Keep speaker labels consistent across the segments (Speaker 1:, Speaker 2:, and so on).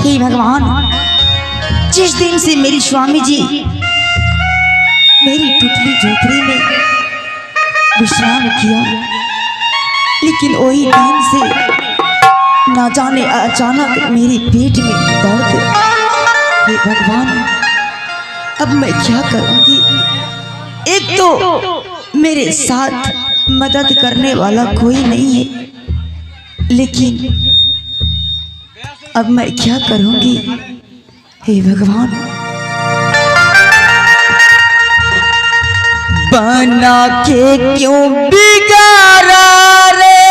Speaker 1: हे भगवान, जिस दिन से मेरी स्वामी जी मेरी टुटली झोपड़ी में विश्राम किया, लेकिन वही दिन से ना जाने अचानक मेरे पेट में दर्द। हे भगवान, अब मैं क्या करूंगी? एक तो मेरे साथ मदद करने वाला कोई नहीं है, लेकिन अब मैं क्या करूंगी? हे भगवान, बना के क्यों बिगाड़ा रे,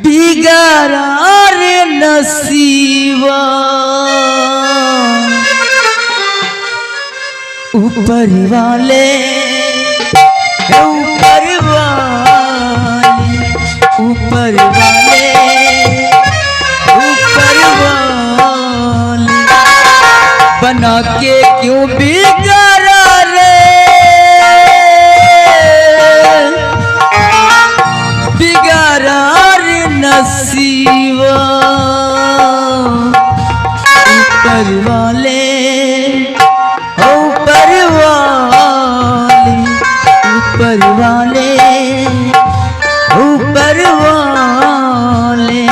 Speaker 1: बिगाड़ा रे नसीबा, ऊपर वाले ऊपर वाले ऊपर वाले ऊपर वाले, बना के क्यों बिगाड़ा रे, बिगाड़ा रे नसीबा, ऊपर वाले ऊपर वाले ऊपर वाले ऊपर वाले।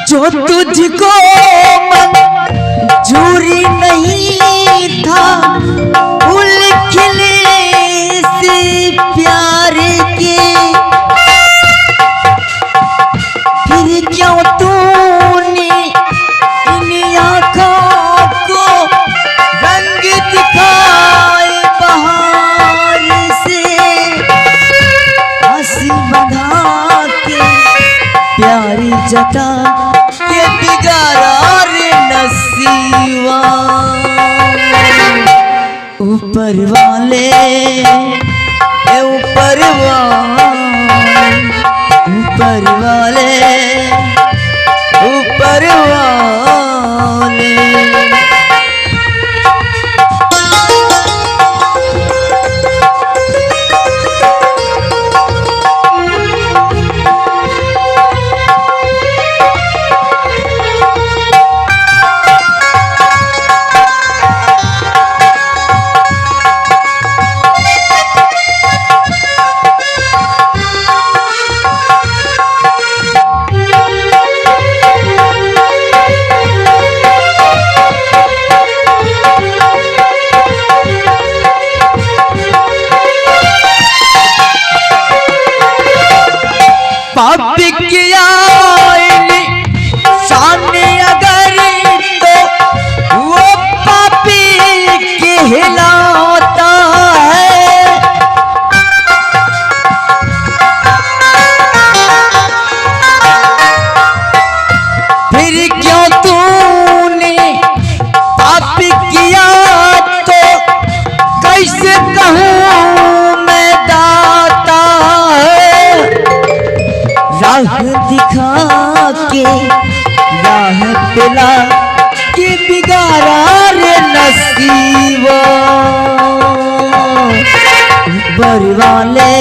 Speaker 1: जो तुझको मंजूरी नहीं था फूल खिले से प्यार के, फिर क्यों तूने इन आँखों को रंग दिखाए बहार से, हंसी बंधा के प्यारी जता के बिगाड़ा रे नसीबा, ऊपर वाले ऊपर वाले ऊपर वाले ऊपर वाले। पापी किया सामने अगर तो वो पापी कहलाता है, फिर क्यों तूने पापी किया तो कैसे कहूँ मैं दाता है, राह दिखा के राह पिला के बिगाड़ा रे नसीबा, ऊपर वाले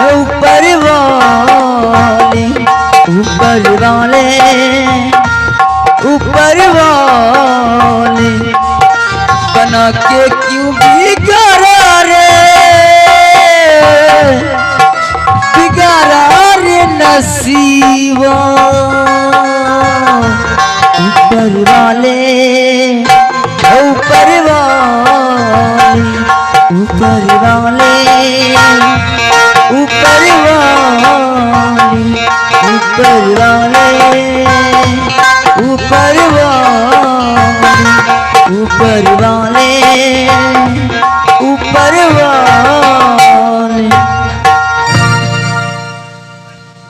Speaker 1: ऊपर वाले ऊपर वाले ऊपर वाले, बना के क्यों बिगाड़ा रे, बिगाड़ा रे नसीबा, ऊपर वाले ऊपर वाले ऊपर वाले ऊपर वाले ऊपर वाले ऊपर वाले ऊपर वाले ऊपर वाले।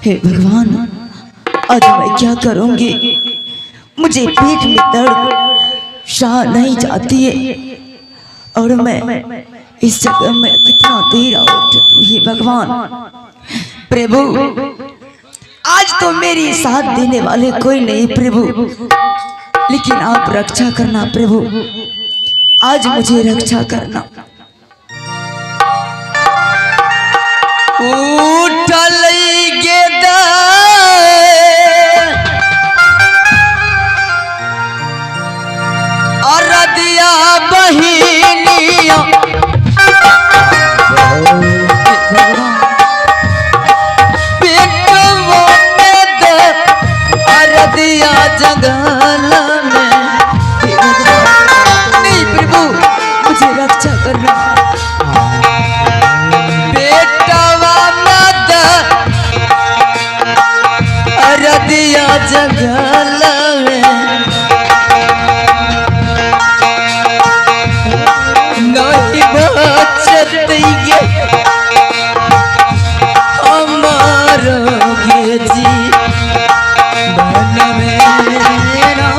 Speaker 1: हे भगवान, आज मैं क्या करूंगी? मुझे पेट में दर्द सह नहीं जाती है और मैं इस जगह में कितना देर हे भगवान प्रभु, आज तो मेरी साथ देने वाले कोई नहीं प्रभु, लेकिन आप रक्षा करना प्रभु, आज मुझे रक्षा करना। उठल गेदा अरदिया बहिनिया पेटवा में दे अरदिया जंगल में। नहीं प्रभु मुझे रक्षा करना, अरदिया जंगल में नहीं बचत ये हमारा गे जी मन मेरा।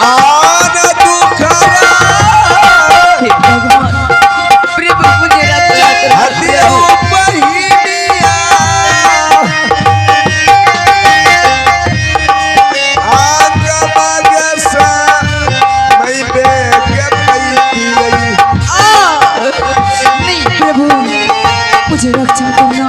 Speaker 2: आन दुखरा
Speaker 1: भगवान प्रभु मुझे रक्षा करना।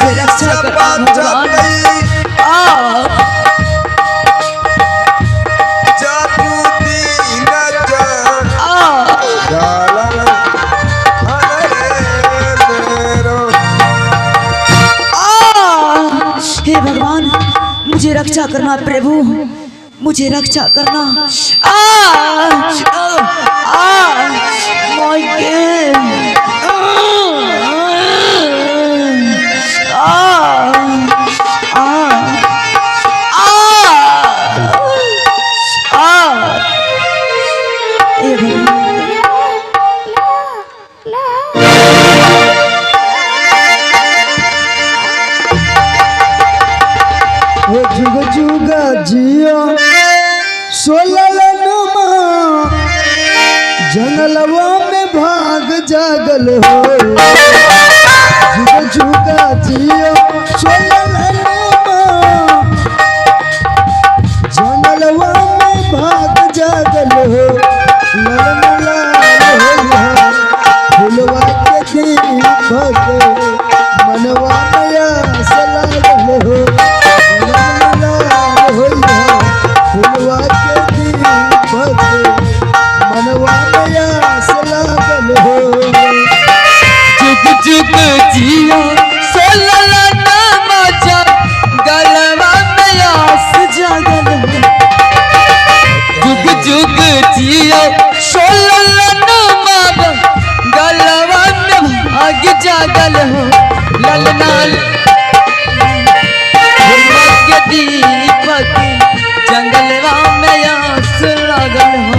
Speaker 1: मुझे रक्षा करना मुझे रक्षा करना प्रभु, मुझे रक्षा करना।
Speaker 3: जुग जुगा जियो सोललनुमा जंगलवा में भाग जागल हो। जुग जुगा जियो सोललनुमा जंगलवा में भाग जागल हो। ललमला होया फुलवा के दीपक मनवा में आस लागल हो। फुलवा के दीपक मनवा में आस लागल हो।
Speaker 1: जुग जुग जियो सोललनुमा जंगलवा में आस जागल हो। जुग जुग जियो ललनमा गलवा में भाग जागल हो ललना के दीपक जंगलवा में आस लागल हो।